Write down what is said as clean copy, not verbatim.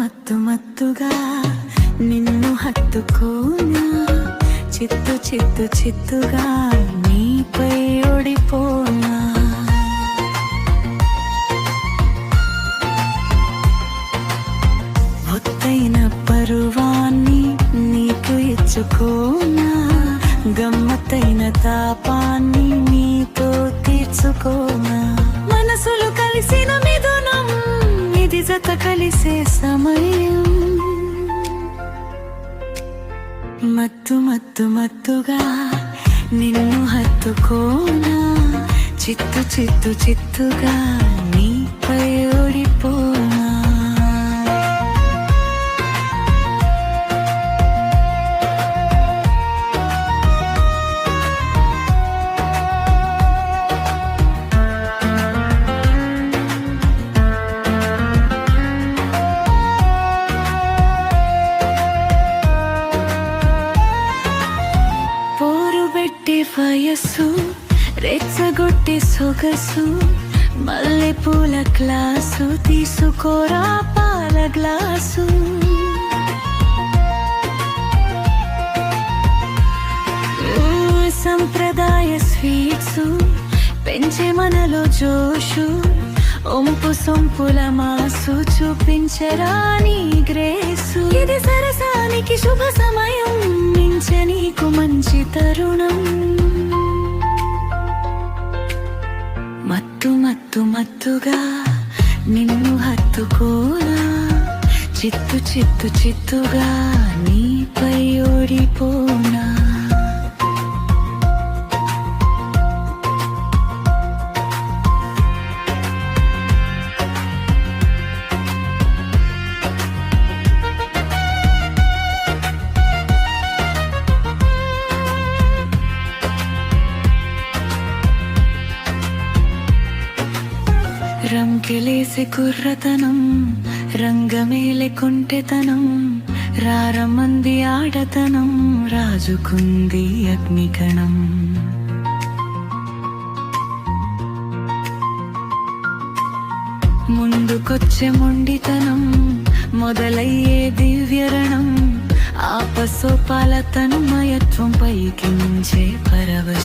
మత్తు మత్తుగా నిన్ను హత్తుకోనా, చిత్తు చిత్తు చిత్తుగా నీపై ఓడిపోనా. ఒత్తైన పరువాన్ని నీకు ఇచ్చుకోనా, గమ్మత్తైన తాపాన్ని నీతో తీర్చుకోనా. మనసులు కలిసిన మిథునం, ఇది జత కలిసే సమయం. మత్తు మత్తు మత్తుగా నిన్ను హత్తుకోనా, చిత్తు చిత్తు చిత్తుగా నీపై ఓడిపోనా. వయస్సు రెచ్చగొట్టి సొగసు, మల్లె పూల క్లాసు తీసుకోరా పాల గ్లాసు. సంప్రదాయ స్వీట్సు పెంచే మనలో జోషు, ఒంపు సొంపుల మాసు చూపించరా నీ గ్రేసు. ఇది సరసానికి శుభ సమయం, మించే నీకు మంచి తరుణం. మత్తు మత్తు మత్తుగా నిన్ను హత్తుకోనా, చిత్తు చిత్తు చిత్తుగా నీపై ఓడిపోనా. రంకెలేసే కుర్రతనం, రంగమేలే కుంటెతనం, రారమంది ఆడతనం, రాజుకుంది అగ్నికణం. ముందుకొచ్చే మొండితనం, మొదలయ్యే దివ్యరణం, ఆపసోపాల తన్మయత్వం పైకించే పరవశం.